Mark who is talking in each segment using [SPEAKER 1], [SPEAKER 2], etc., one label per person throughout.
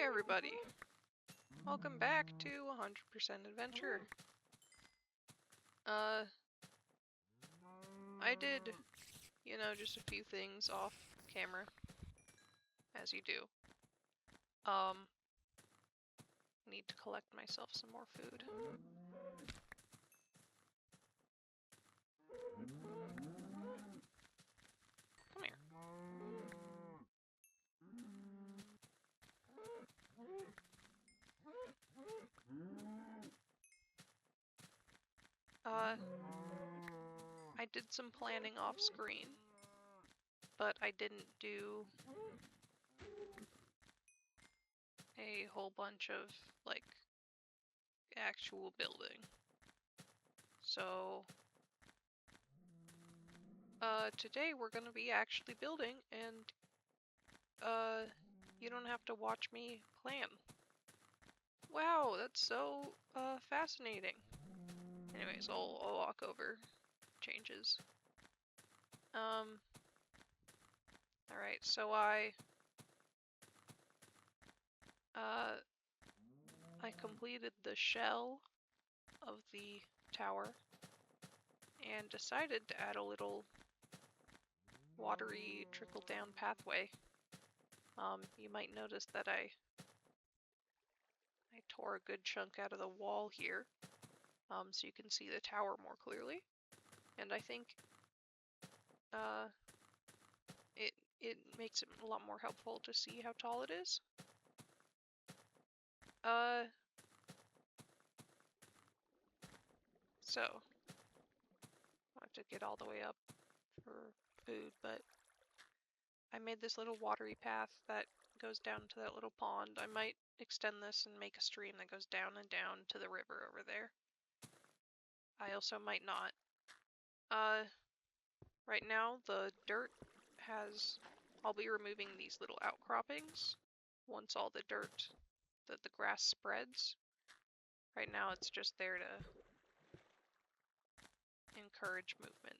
[SPEAKER 1] everybody! Welcome back to 100% Adventure. I did, just a few things off camera, as you do. Need to collect myself some more food. Come here. I did some planning off screen, but I didn't do a whole bunch of, like, actual building. So, today we're gonna be actually building, and, you don't have to watch me plan. Wow, that's so, fascinating. Anyways, I'll walk over changes. Alright, so I completed the shell of the tower and decided to add a little watery trickle-down pathway. You might notice that I tore a good chunk out of the wall here, so you can see the tower more clearly. And I think it makes it a lot more helpful to see how tall it is. So I have to get all the way up for food, but I made this little watery path that goes down to that little pond. I might extend this and make a stream that goes down and down to the river over there. I also might not. Right now the dirt I'll be removing these little outcroppings once all the dirt, the grass spreads. Right now it's just there to encourage movement.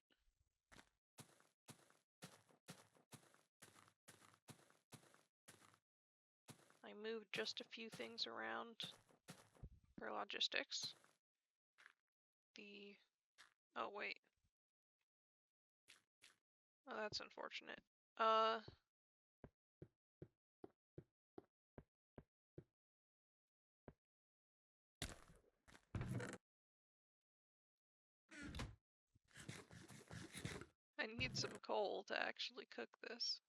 [SPEAKER 1] I moved just a few things around for logistics. Oh wait. Oh, that's unfortunate. I need some coal to actually cook this.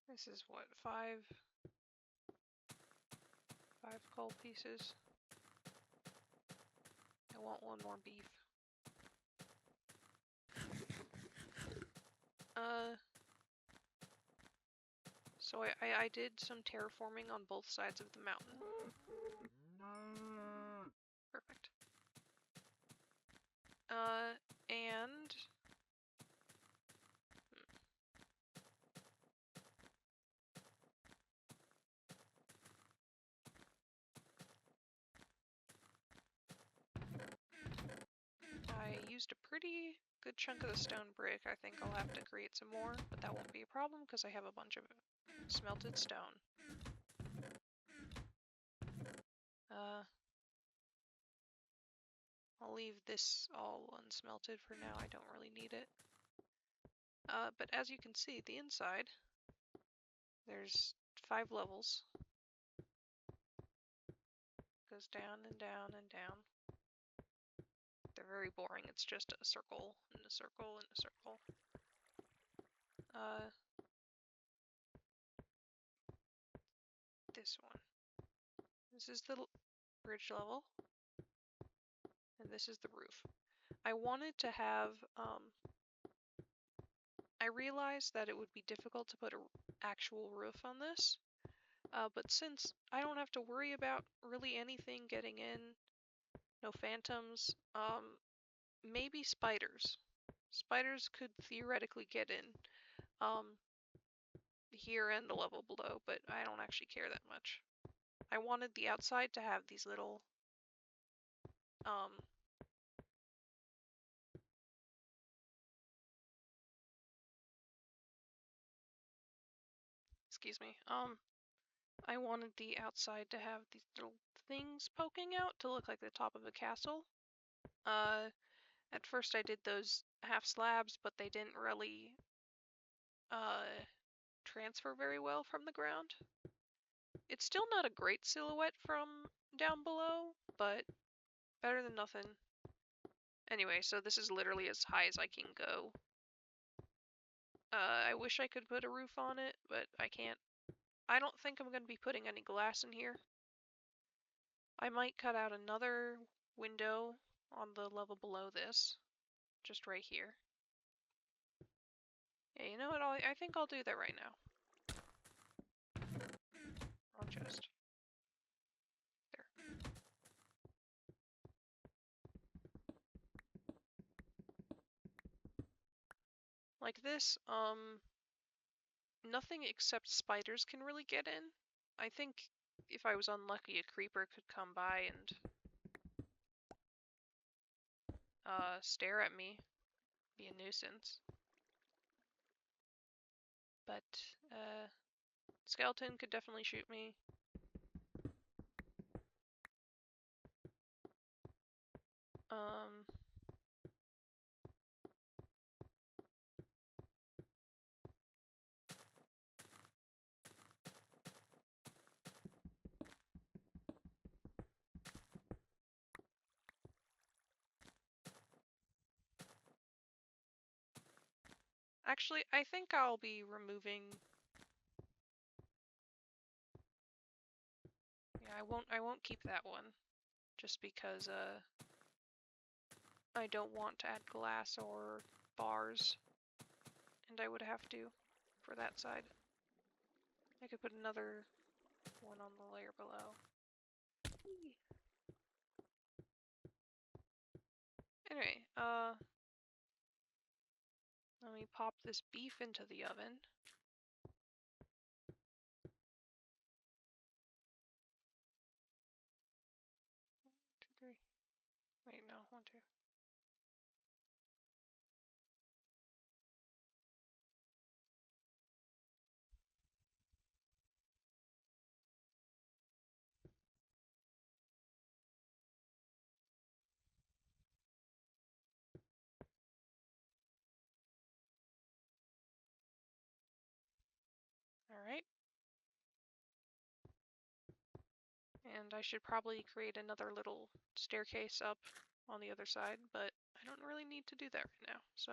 [SPEAKER 1] This is what, five coal pieces? I want one more beef. So I did some terraforming on both sides of the mountain. Perfect. And I used a pretty good chunk of the stone brick. I think I'll have to create some more, but that won't be a problem because I have a bunch of smelted stone. I'll leave this all unsmelted for now. I don't really need it. But as you can see, the inside, there's 5 levels. Goes down and down and down. They're very boring. It's just a circle and a circle and a circle. This one. This is the bridge level, and this is the roof. I wanted to have, I realized that it would be difficult to put an actual roof on this, but since I don't have to worry about really anything getting in, no phantoms, maybe spiders. Spiders could theoretically get in here and the level below, but I don't actually care that much. I wanted the outside to have these little excuse me. I wanted the outside to have these little things poking out to look like the top of a castle. At first I did those half slabs, but they didn't really transfer very well from the ground. It's still not a great silhouette from down below, but better than nothing. Anyway, so this is literally as high as I can go. I wish I could put a roof on it, but I can't. I don't think I'm going to be putting any glass in here. I might cut out another window on the level below this, just right here. Yeah, you know what? I think I'll do that right now. Wrong chest. There. Like this, nothing except spiders can really get in. I think if I was unlucky, a creeper could come by and stare at me, be a nuisance. But skeleton could definitely shoot me. Actually, I think I'll be removing. Yeah, I won't keep that one, just because I don't want to add glass or bars, and I would have to for that side. I could put another one on the layer below. Anyway, let me pop this beef into the oven. 1, 2, 3. Wait, no, 1, 2. Alright. And I should probably create another little staircase up on the other side, but I don't really need to do that right now, so.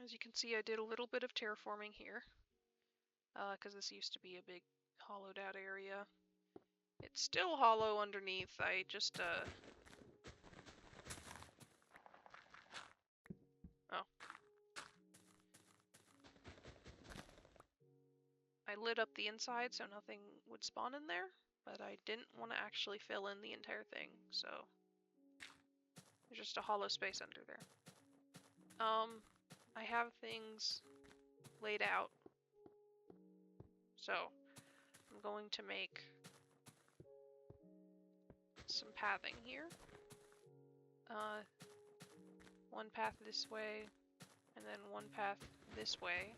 [SPEAKER 1] As you can see, I did a little bit of terraforming here, because this used to be a big hollowed out area. It's still hollow underneath. I just, oh. I lit up the inside so nothing would spawn in there, but I didn't want to actually fill in the entire thing, so there's just a hollow space under there. I have things laid out, so I'm going to make some pathing here. One path this way, and then one path this way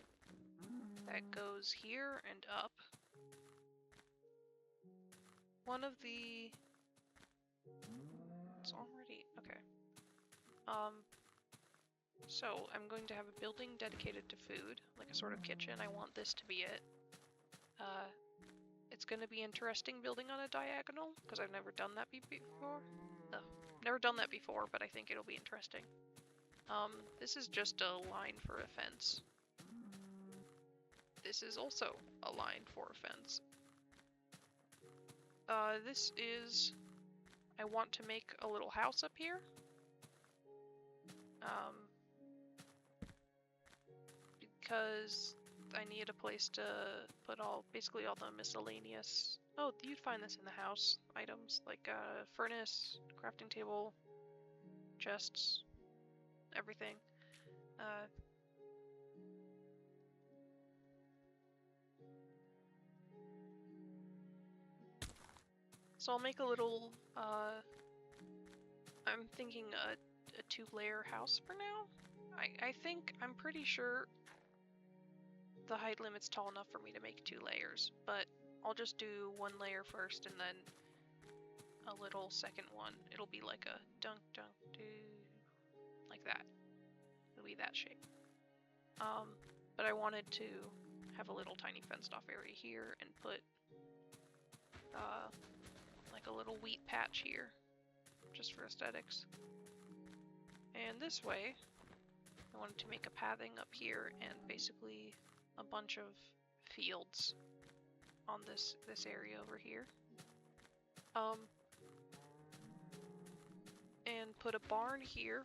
[SPEAKER 1] that goes here and up. One of the... It's already... okay. So I'm going to have a building dedicated to food, like a sort of kitchen. I want this to be it. It's going to be interesting building on a diagonal, because I've never done that before. Never done that before, but I think it'll be interesting. This is just a line for a fence. This is also a line for a fence. This is... I want to make a little house up here. Because I need a place to put basically all the miscellaneous... Oh, you'd find this in the house items, like furnace, crafting table, chests, everything. So I'll make a little I'm thinking a two-layer house for now. I think, I'm pretty sure the height limit's tall enough for me to make 2 layers, but I'll just do 1 layer first and then a little second one. It'll be like a dunk dunk do, like that. It'll be that shape. But I wanted to have a little tiny fenced off area here and put like a little wheat patch here, just for aesthetics. And this way, I wanted to make a pathing up here and basically a bunch of fields on this area over here. And put a barn here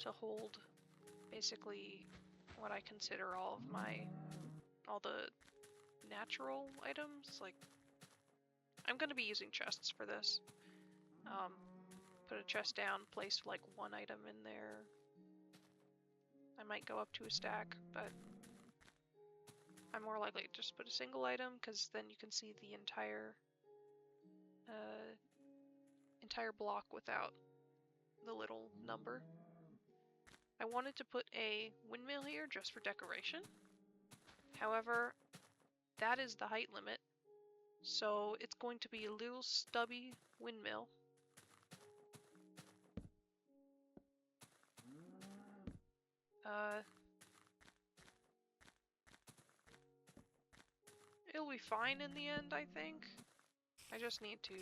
[SPEAKER 1] to hold basically what I consider all the natural items. Like, I'm gonna be using chests for this. Put a chest down, place like 1 item in there. I might go up to a stack, but I'm more likely to just put a single item, because then you can see the entire block without the little number. I wanted to put a windmill here just for decoration. However, that is the height limit, so it's going to be a little stubby windmill. It'll be fine in the end, I think. I just need to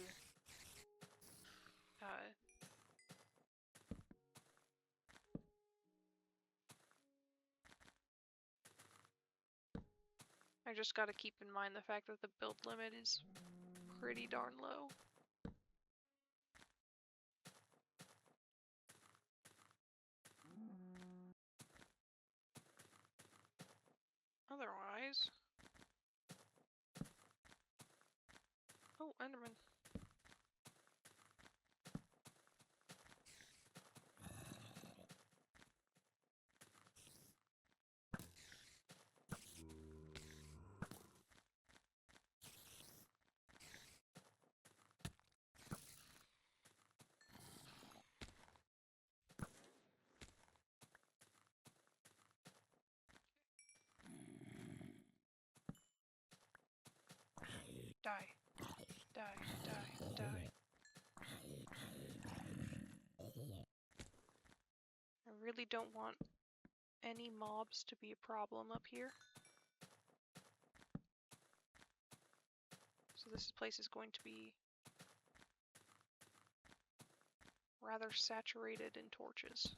[SPEAKER 1] I just gotta keep in mind the fact that the build limit is pretty darn low. Otherwise... Oh, Enderman. Die. Die, die, die. I really don't want any mobs to be a problem up here. So this place is going to be rather saturated in torches.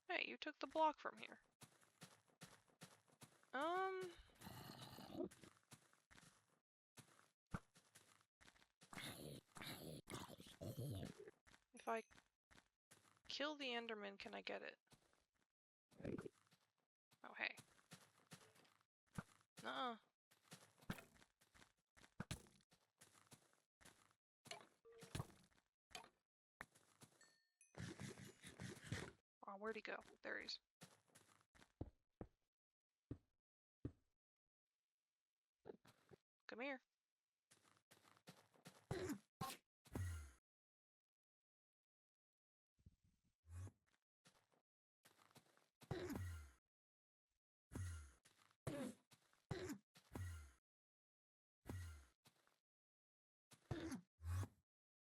[SPEAKER 1] Hey, you took the block from here. If I kill the Enderman, can I get it? Oh, hey. Nuh-uh. Oh, where'd he go? There he is. Come here.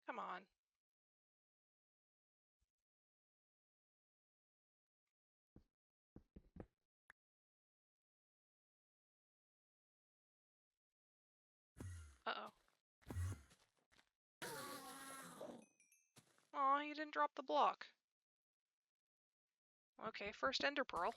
[SPEAKER 1] Come on. Uh-oh. Aw, you didn't drop the block. Okay, first Ender Pearl.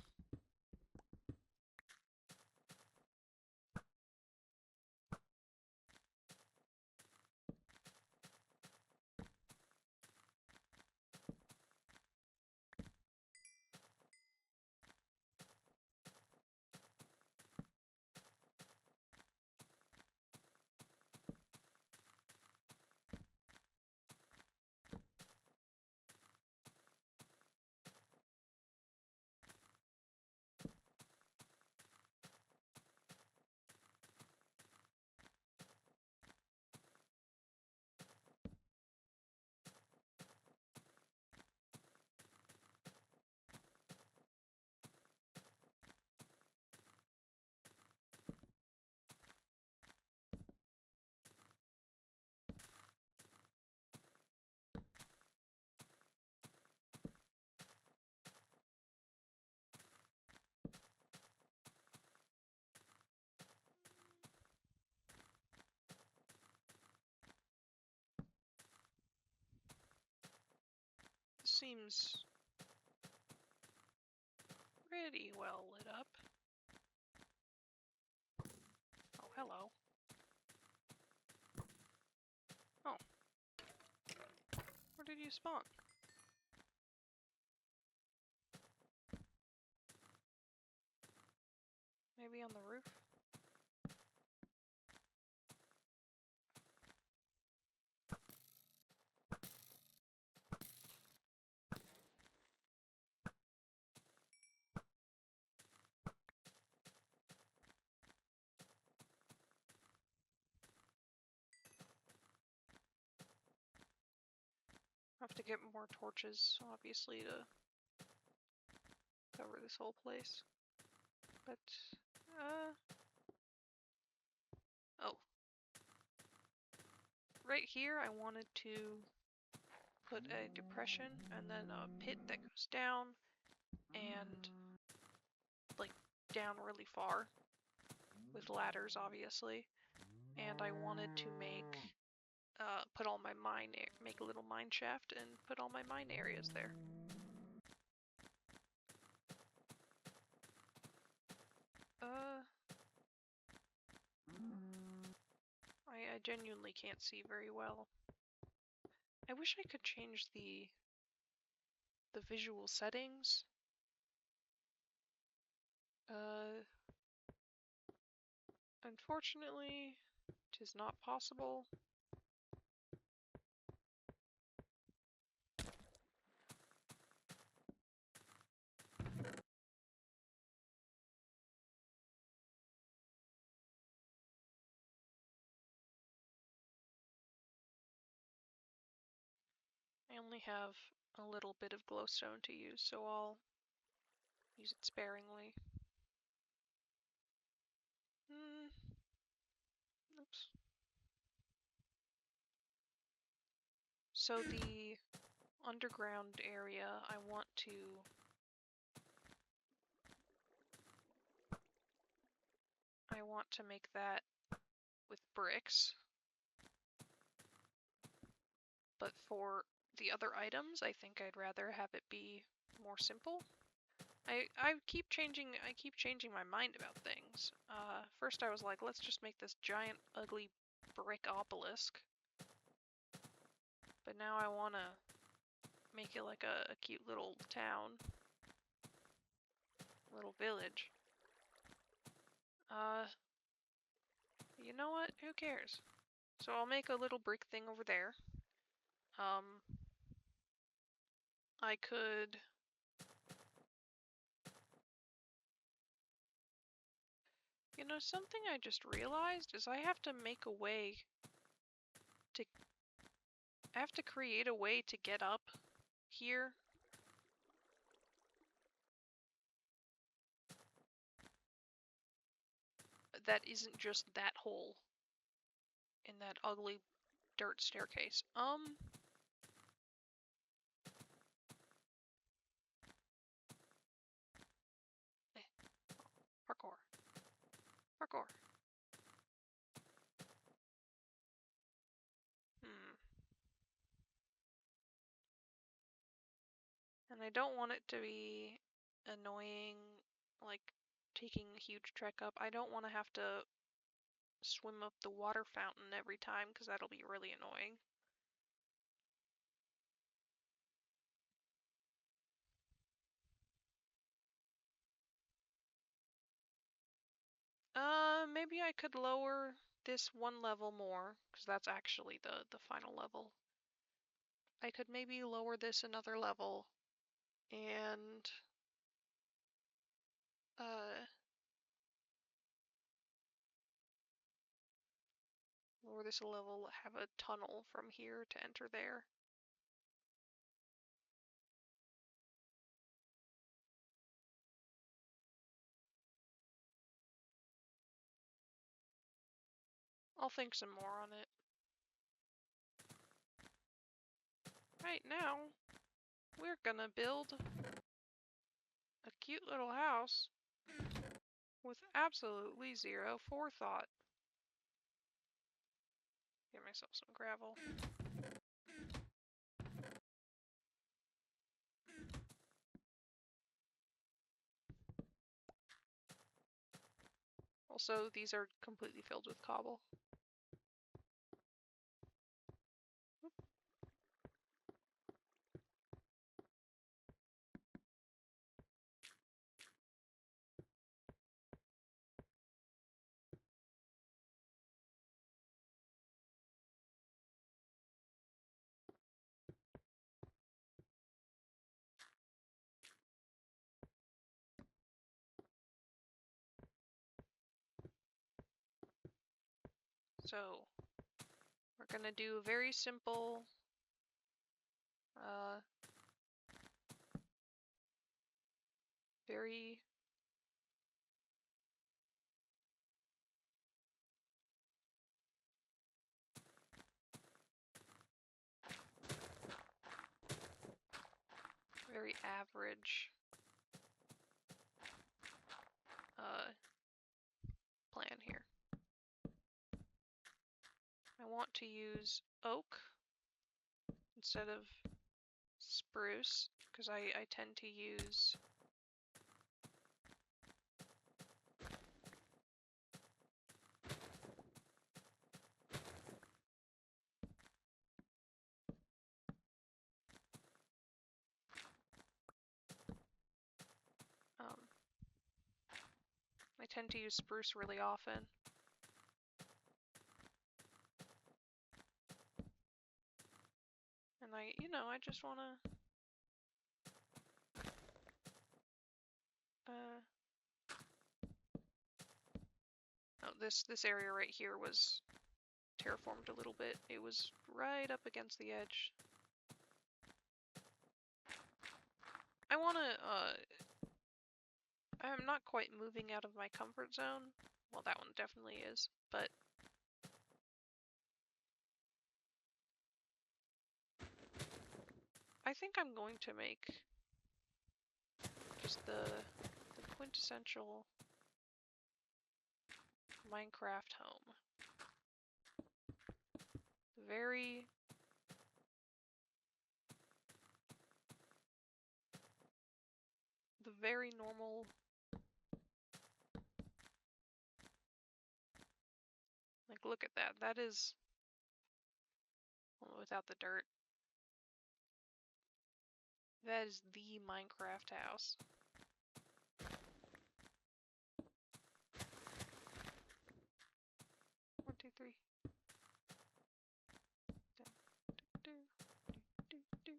[SPEAKER 1] seems pretty well lit up. Oh, hello. Oh. Where did you spawn? Maybe on the roof? I have to get more torches, obviously, to cover this whole place. But, oh. Right here, I wanted to put a depression and then a pit that goes down and, like, down really far with ladders, obviously. And I wanted to make, put all my make a little mine shaft and put all my mine areas there. I genuinely can't see very well. I wish I could change the visual settings. Unfortunately, it is not possible. I only have a little bit of glowstone to use, so I'll use it sparingly. Oops. So the underground area, I want to make that with bricks. But for the other items, I think I'd rather have it be more simple. I keep changing my mind about things. First I was like, let's just make this giant ugly brick obelisk. But now I want to make it like a cute little town. Little village. You know what? Who cares? So I'll make a little brick thing over there. I could... You know, something I just realized is I have to make a way to... I have to create a way to get up here. That isn't just that hole in that ugly dirt staircase. Parkour. Parkour. And I don't want it to be annoying, like taking a huge trek up. I don't want to have to swim up the water fountain every time, because that'll be really annoying. Maybe I could lower this one level more, because that's actually the final level. I could maybe lower this another level, and lower this a level, have a tunnel from here to enter there. I'll think some more on it. Right now, we're gonna build a cute little house with absolutely zero forethought. Get myself some gravel. Also, these are completely filled with cobble. So we're gonna do a very simple very average plan here. I want to use oak instead of spruce because I tend to use spruce really often. And I just want to oh, this area right here was terraformed a little bit. It was right up against the edge. I want to I'm not quite moving out of my comfort zone. Well, that one definitely is, but I think I'm going to make just the quintessential Minecraft home. Very normal, like, look at that. That is, well, without the dirt, that is the Minecraft house. One, two, three. Do, do, do.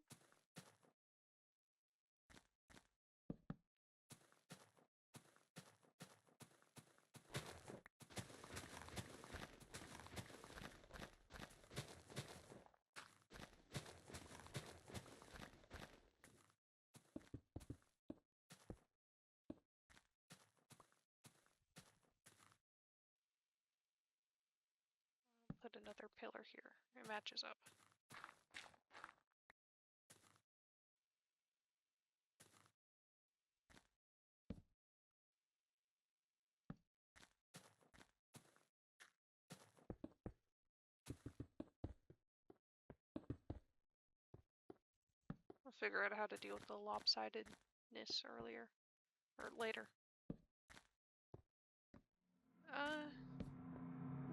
[SPEAKER 1] Put another pillar here. It matches up. I'll figure out how to deal with the lopsidedness earlier or later.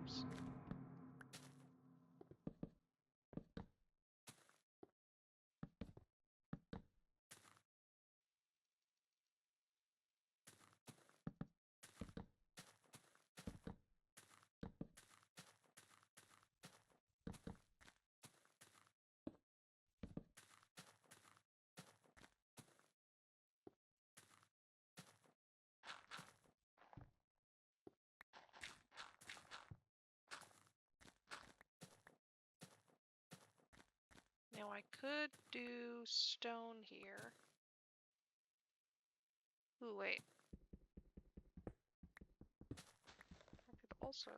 [SPEAKER 1] Oops. Now I could do stone here. Ooh, wait. I could also...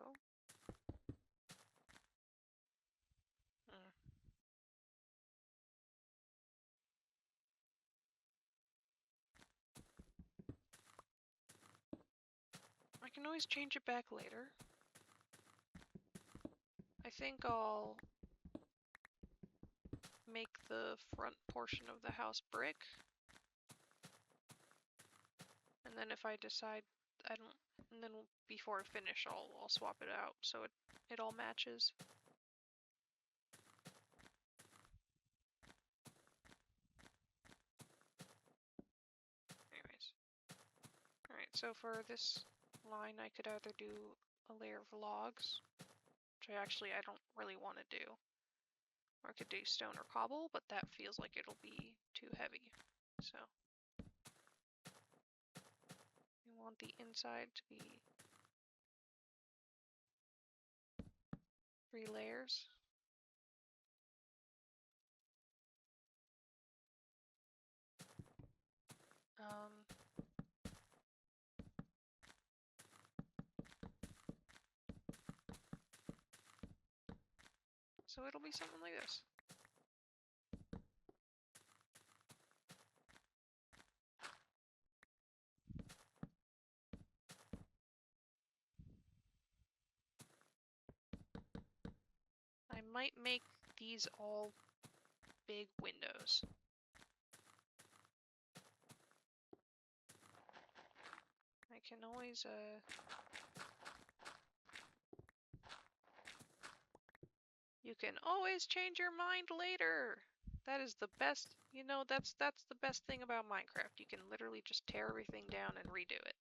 [SPEAKER 1] I can always change it back later. I think I'll make the front portion of the house brick. And then if I decide I don't And then before I finish, I'll swap it out so it all matches. Anyways. Alright, so for this line I could either do a layer of logs, which I don't really want to do. Or I could do stone or cobble, but that feels like it'll be too heavy. So we want the inside to be 3 layers. So it'll be something like this. I might make these all big windows. I can always, you can always change your mind later. That is the best, you know, that's the best thing about Minecraft. You can literally just tear everything down and redo it.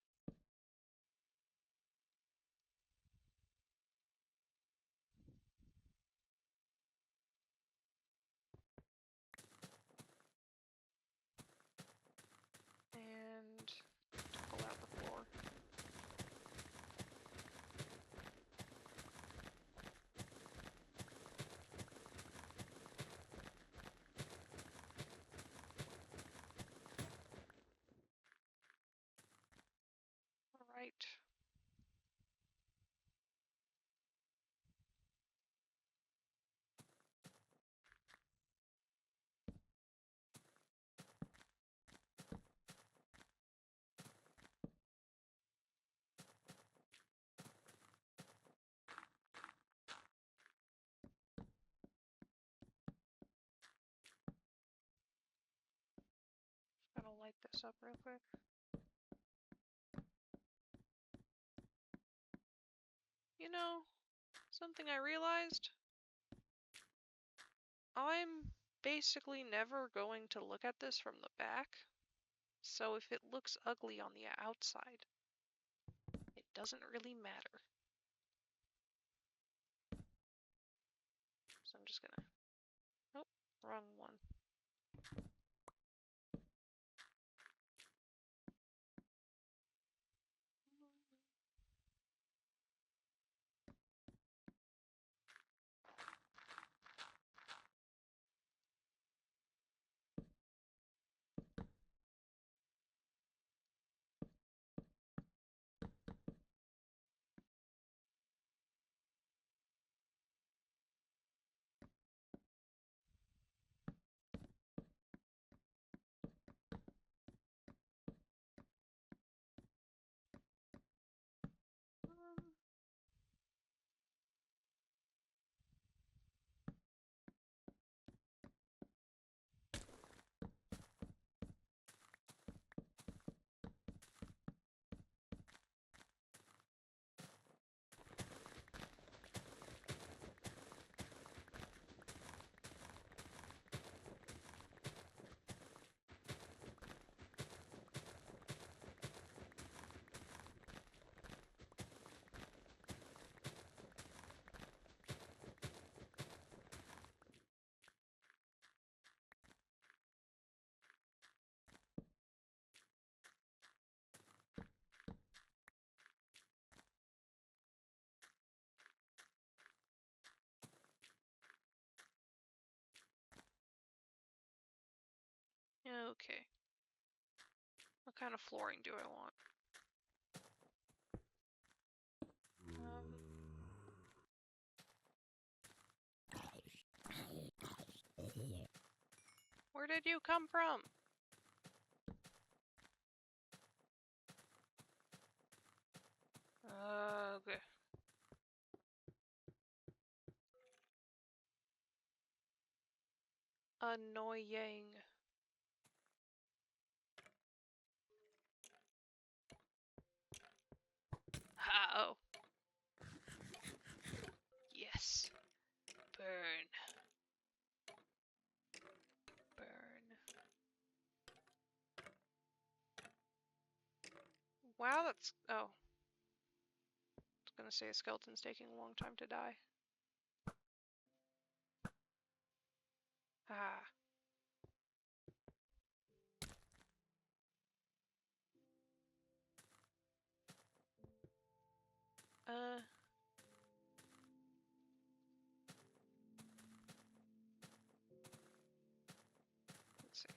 [SPEAKER 1] And pull out the floor. All right. Just gotta light this up real quick. You know, something I realized, I'm basically never going to look at this from the back. So if it looks ugly on the outside, it doesn't really matter. So I'm just gonna, oh, wrong one. Okay. What kind of flooring do I want? Where did you come from? Okay. Annoying. Oh. I was gonna say a skeleton's taking a long time to die. Ah. Let's see.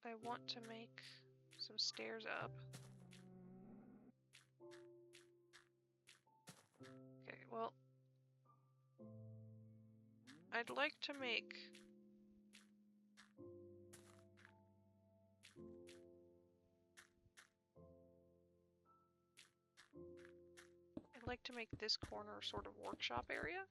[SPEAKER 1] I want to make some stairs up. Okay, well, I'd like to make this corner sort of workshop area.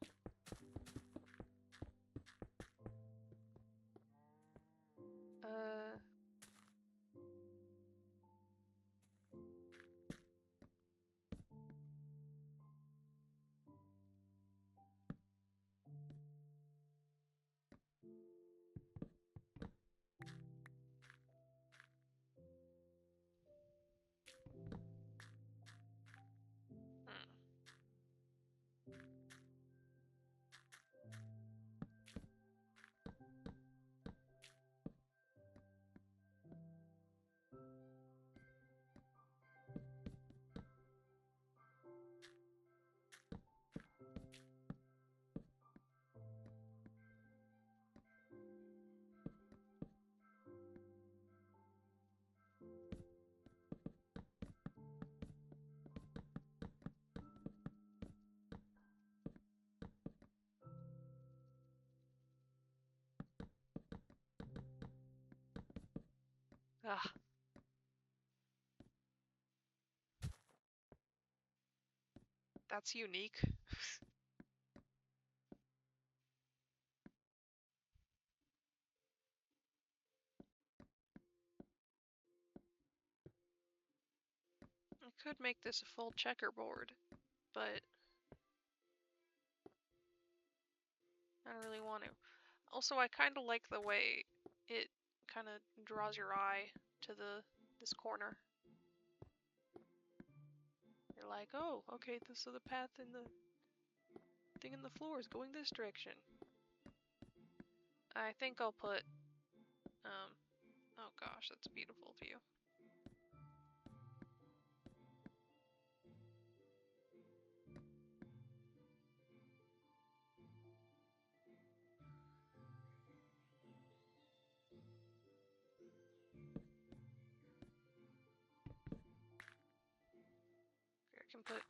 [SPEAKER 1] Ah. That's unique. I could make this a full checkerboard, but I don't really want to. Also, I kind of like the way it kind of draws your eye to this corner. You're like, oh, okay, so the path in the thing in the floor is going this direction. I think I'll put, oh gosh, that's a beautiful view. I can put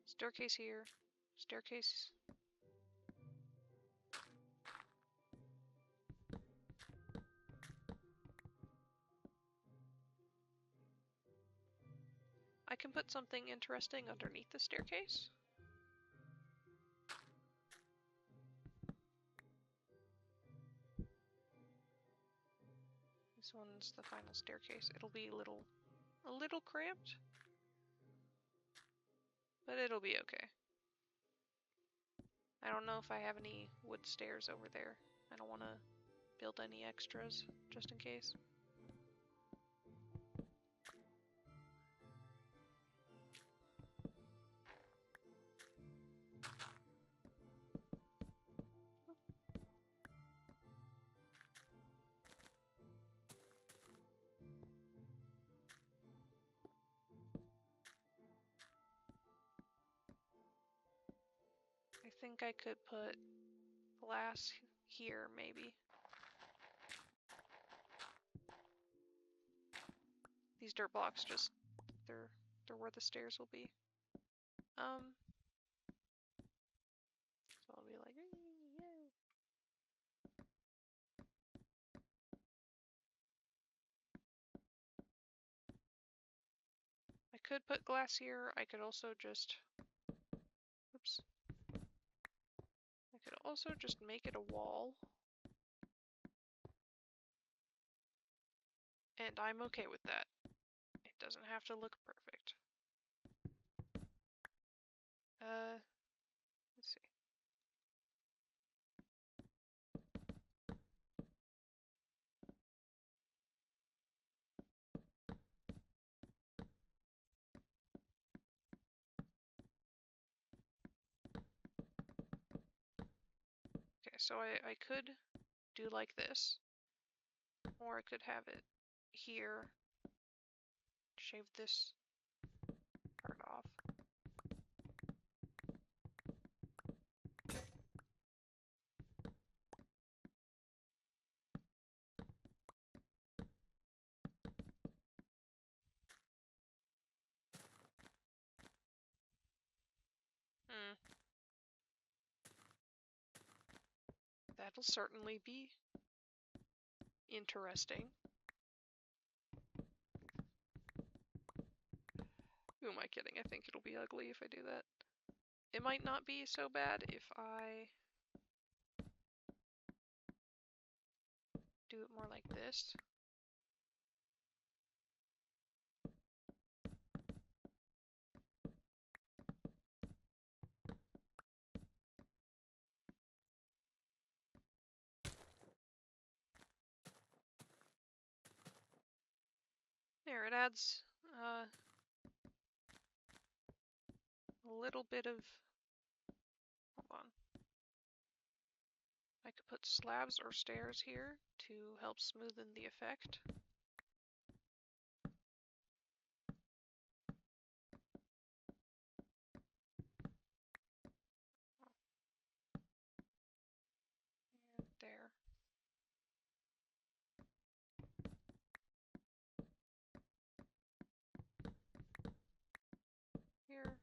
[SPEAKER 1] staircase here, staircase. I can put something interesting underneath the staircase. This one's the final staircase. It'll be a little cramped, but it'll be okay. I don't know if I have any wood stairs over there. I don't want to build any extras, just in case. I think I could put glass here, maybe. These dirt blocks just, they're where the stairs will be. So I'll be like, yay. I could put glass here. I could also just, oops. I could also just make it a wall. And I'm okay with that. It doesn't have to look perfect. Let's see. so I could do like this, or I could have it here, shave this part off. That'll certainly be interesting. Who am I kidding? I think it'll be ugly if I do that. It might not be so bad if I do it more like this. There, it adds a little bit of, hold on. I could put slabs or stairs here to help smoothen the effect. And there. Here.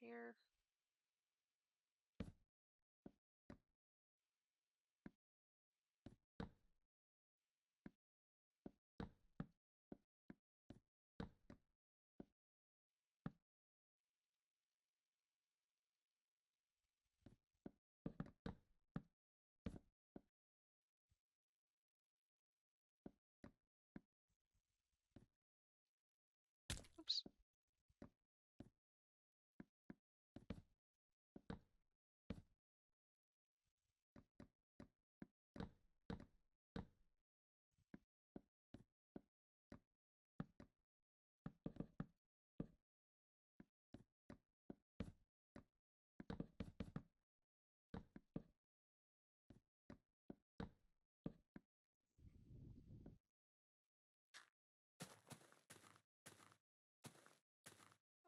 [SPEAKER 1] Here. Oops.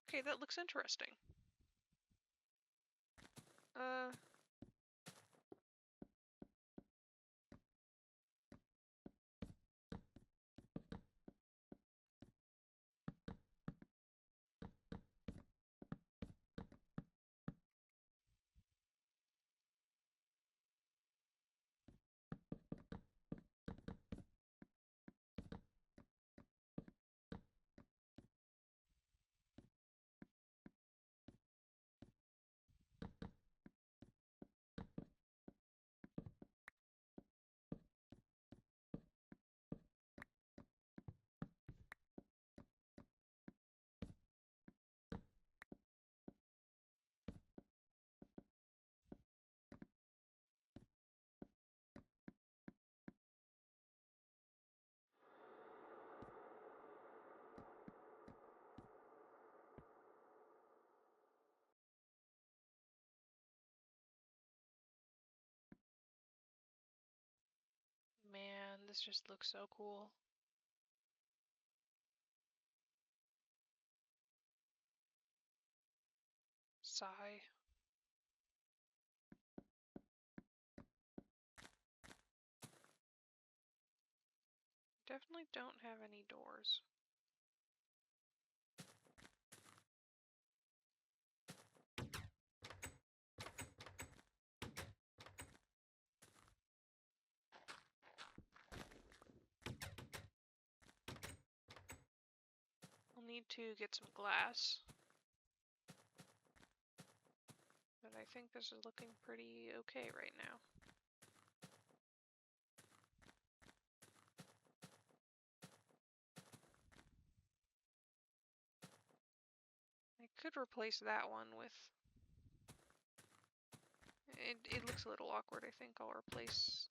[SPEAKER 1] Okay, that looks interesting. Man, this just looks so cool. Sigh. Definitely don't have any doors. We'll need to get some glass. But I think this is looking pretty okay right now. I could replace that one with... It looks a little awkward. I think I'll replace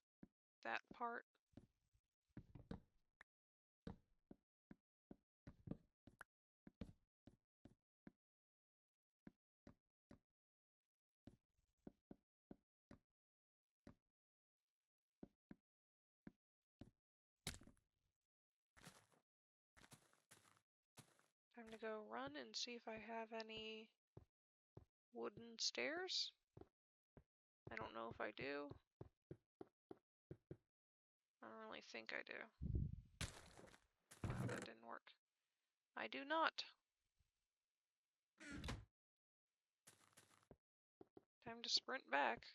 [SPEAKER 1] that part. gonna go run and see if I have any wooden stairs. I don't know if I do. I don't really think I do. Wow, that didn't work. I do not. Time to sprint back.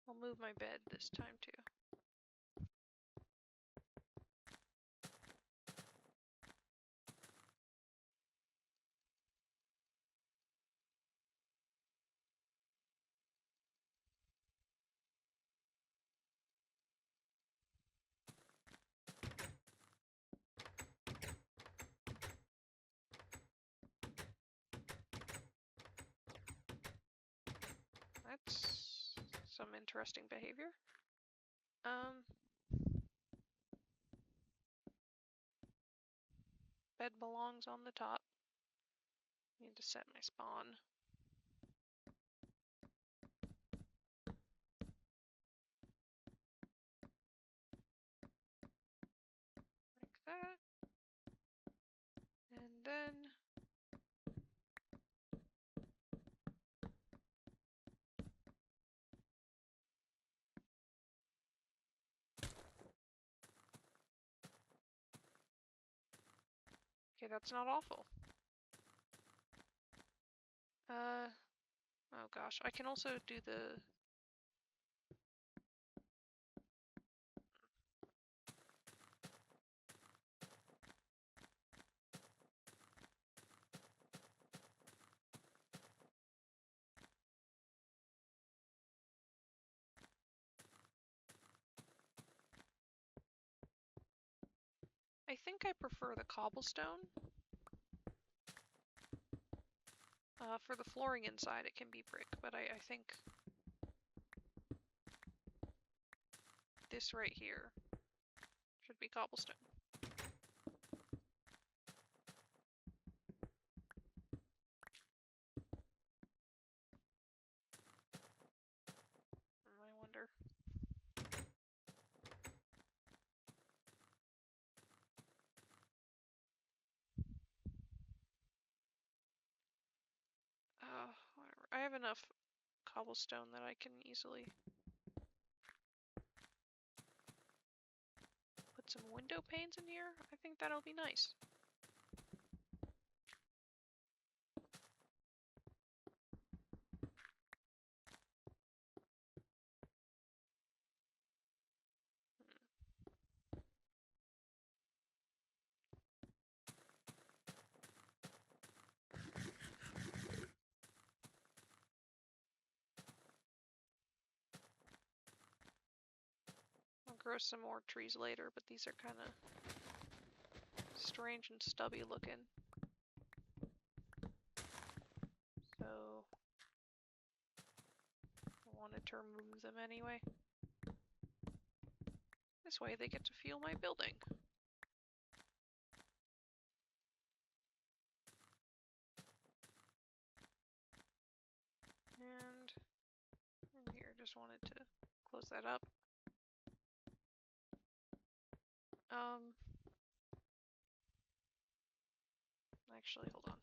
[SPEAKER 1] I'll move my bed this time too. That's some interesting behavior. Bed belongs on the top. Need to set my spawn. Like that. And then okay, that's not awful. Oh gosh, I can also do the... I think I prefer the cobblestone. For the flooring inside, it can be brick, but I think this right here should be cobblestone. I wonder. Whatever. I have enough cobblestone that I can easily put some window panes in here. I think that'll be nice. I'll grow some more trees later, but these are kind of strange and stubby looking. So I wanted to remove them anyway. This way they get to feel my building. And in here, just wanted to close that up. Actually, hold on.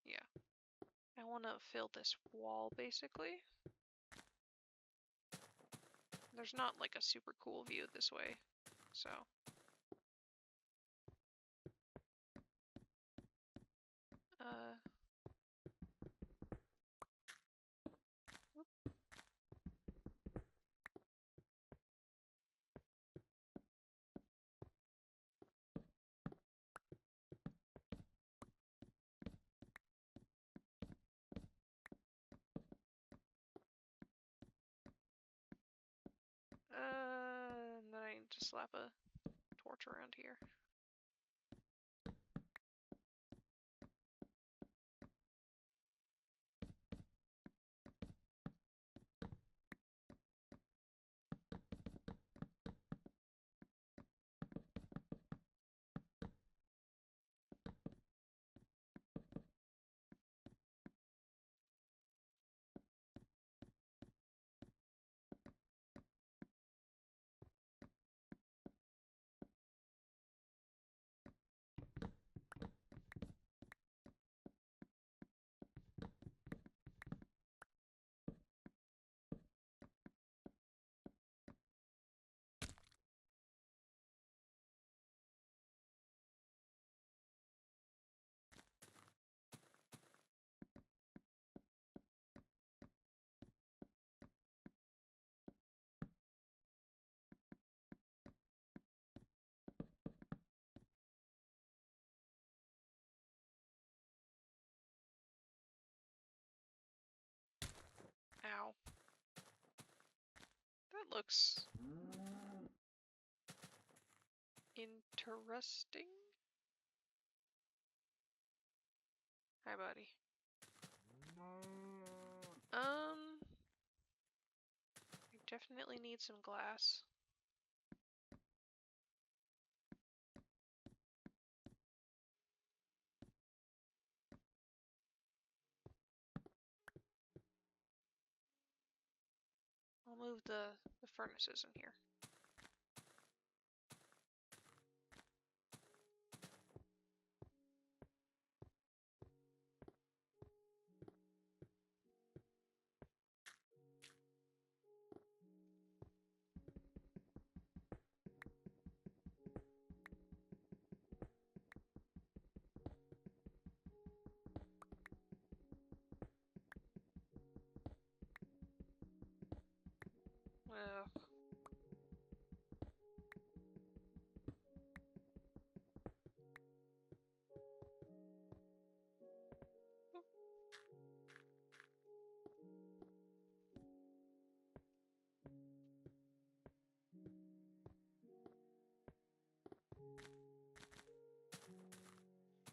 [SPEAKER 1] Yeah. I want to fill this wall, basically. There's not like a super cool view this way, so... and then I need to slap a torch around here. looks interesting. Hi, buddy. I definitely need some glass. I'll move the furnaces in here. Well,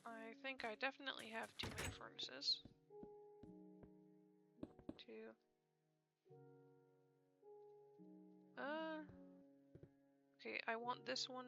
[SPEAKER 1] I think I definitely have too many furnaces. Two. Okay, I want this one.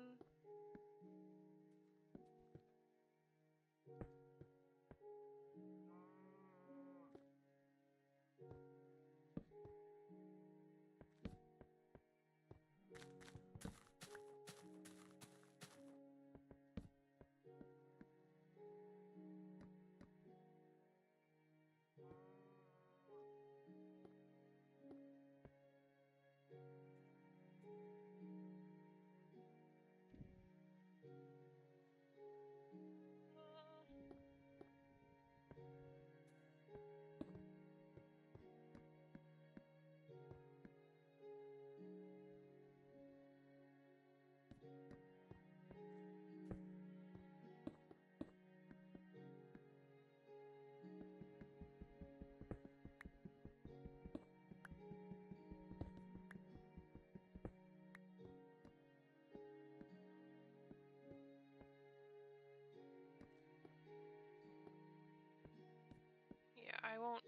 [SPEAKER 1] Yeah, I won't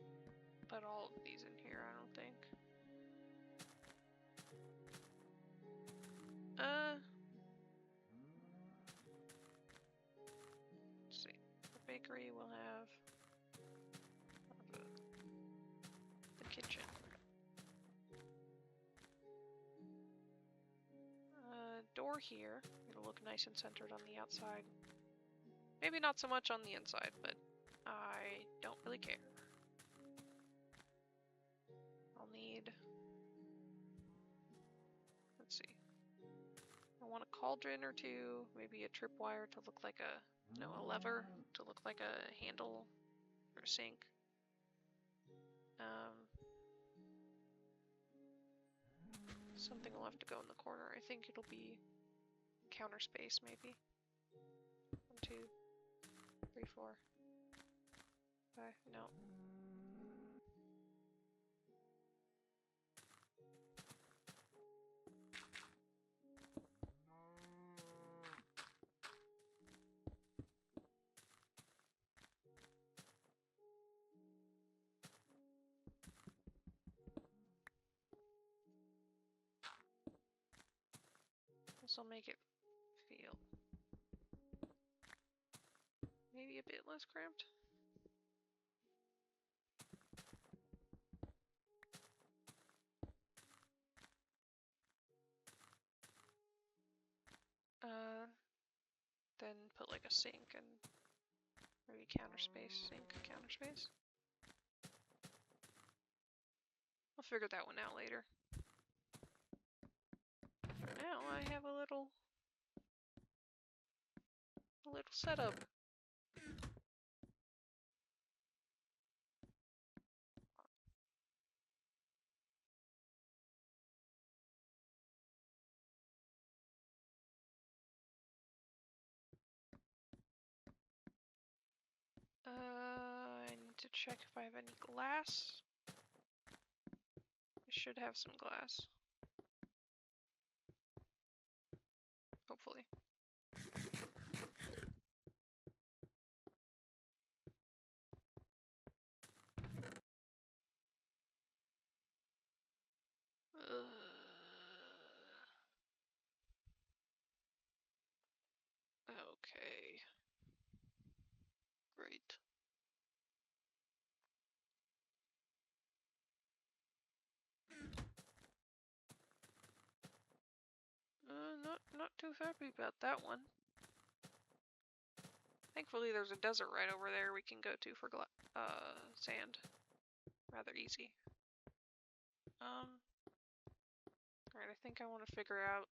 [SPEAKER 1] put all of these in here, I don't think. Let's see. The bakery will have the kitchen. Door here. It'll look nice and centered on the outside. Maybe not so much on the inside, but I don't really care. I'll need... Let's see. I want a cauldron or two, maybe a tripwire to look like a... No, a lever to look like a handle or a sink. Something will have to go in the corner. I think it'll be counter space, maybe. 1, 2, 3, 4, 5. No. This will make it feel maybe a bit less cramped. Then put like a sink and maybe counter space, sink, counter space. I'll figure that one out later. For now, I have a little setup. I need to check if I have any glass. I should have some glass. not too happy about that one. Thankfully, there's a desert right over there we can go to for sand. Rather easy. Alright, I think I want to figure out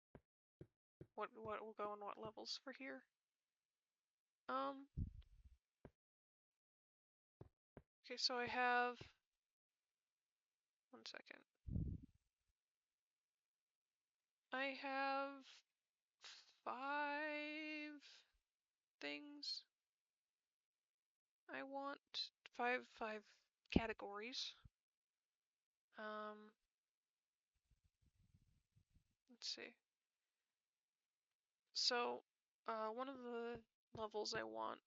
[SPEAKER 1] what will go in what levels for here. Okay, so I have 1 second. I have 5 things. I want five categories. Let's see. So, one of the levels I want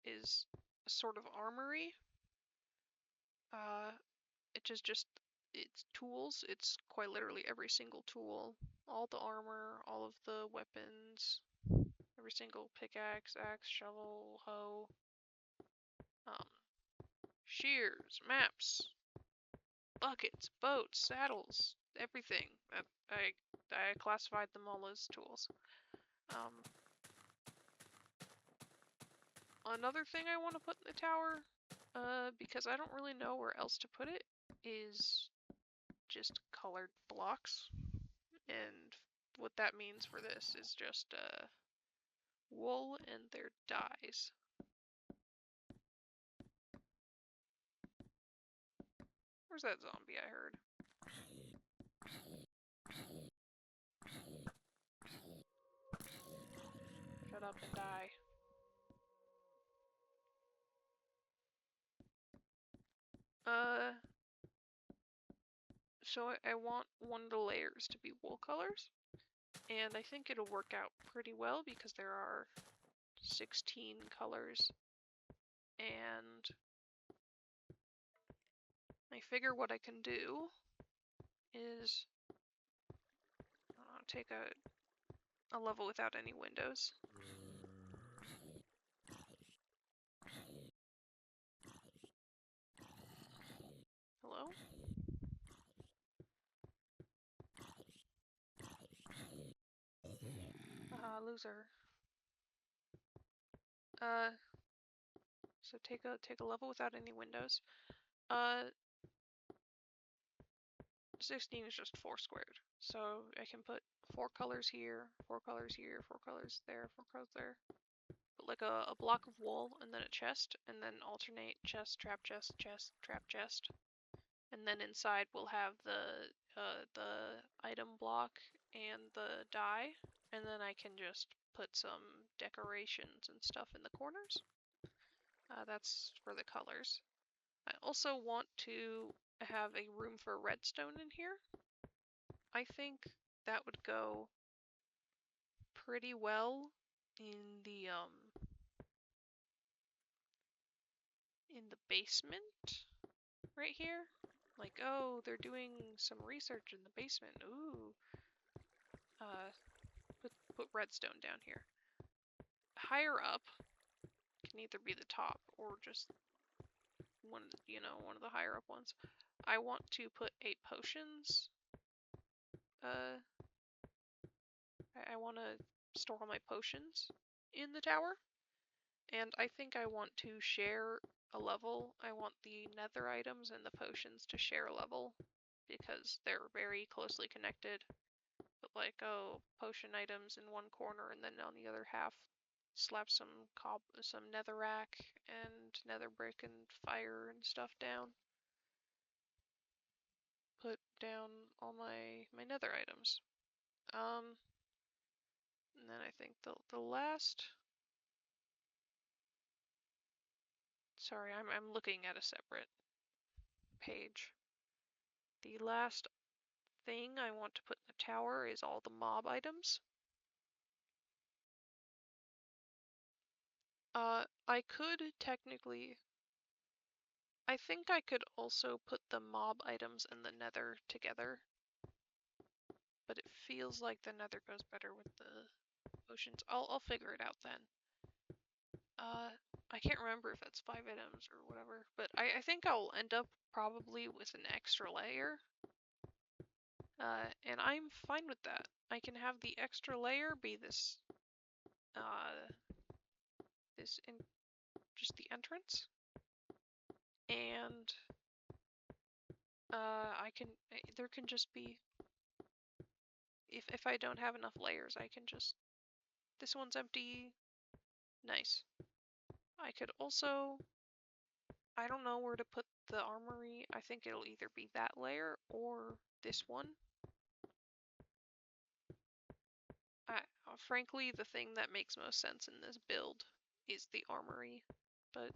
[SPEAKER 1] is a sort of armory. It's tools. It's quite literally every single tool, all the armor, all of the weapons, every single pickaxe, axe, shovel, hoe, shears, maps, buckets, boats, saddles, everything. I classified them all as tools. Another thing I want to put in the tower, because I don't really know where else to put it, is just colored blocks. And what that means for this is just wool and their dyes. Where's that zombie I heard? Shut up and die. So I want one of the layers to be wool colors, and I think it'll work out pretty well because there are 16 colors, and I figure what I can do is take a level without any windows. Hello? Loser. So take a level without any windows. 16 is just 4 squared. So I can put 4 colors here, 4 colors here, 4 colors there, 4 colors there. Put like a block of wool and then a chest, and then alternate chest, trap chest, chest, trap chest. And then inside we'll have the item block and the dye, and then I can just put some decorations and stuff in the corners. That's for the colors. I also want to have a room for redstone in here. I think that would go pretty well in the basement right here. Like, oh, they're doing some research in the basement. Ooh. Put redstone down here. Higher up can either be the top or just one of the higher up ones. I want to put 8 potions. I want to store all my potions in the tower, and I think I want to share a level. I want the nether items and the potions to share a level because they're very closely connected. But like, oh, potion items in one corner, and then on the other half slap some netherrack and nether brick and fire and stuff down. Put down all my nether items. And then I think the last. Sorry, I'm looking at a separate page. The last thing I want to put in the tower is all the mob items. I could technically. I think I could also put the mob items and the nether together, but it feels like the nether goes better with the potions. I'll figure it out then. I can't remember if that's 5 items or whatever, but I think I'll end up probably with an extra layer, and I'm fine with that. I can have the extra layer be this, just the entrance, and there can just be, if I don't have enough layers, I can just, this one's empty, nice. I could also, I don't know where to put the armory. I think it'll either be that layer or this one. Frankly, the thing that makes most sense in this build is the armory, but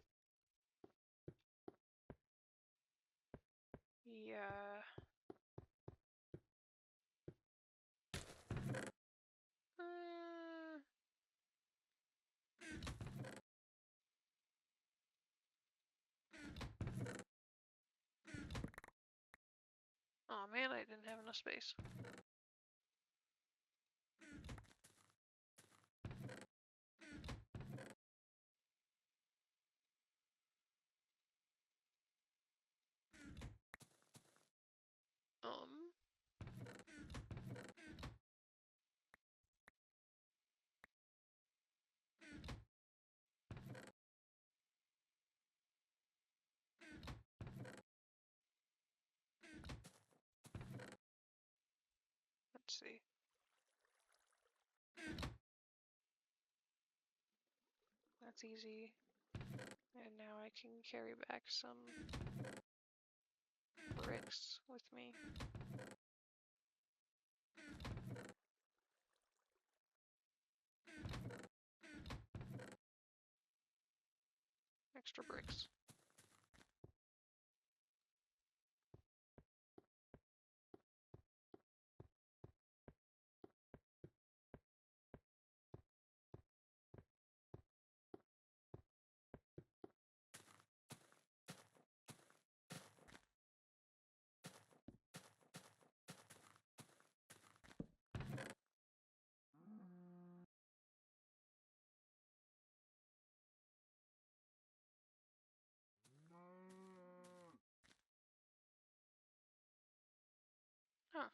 [SPEAKER 1] yeah. Oh man, I didn't have enough space. Let's see. That's easy. And now I can carry back some bricks with me. Extra bricks. Huh.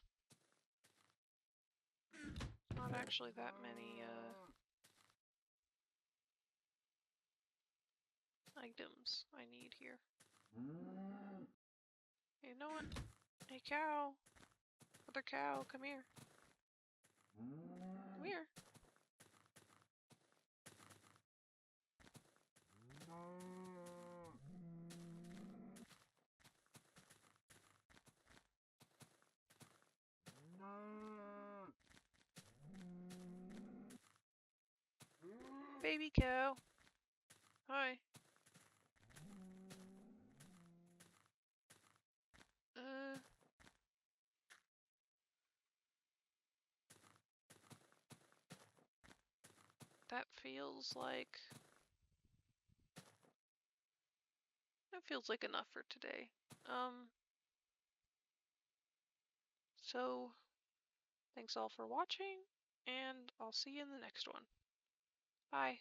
[SPEAKER 1] Not actually that many items I need here. You know what? Hey cow! Other cow, come here. Come here. Baby cow. Hi. That feels like enough for today. So thanks all for watching, and I'll see you in the next one. Bye.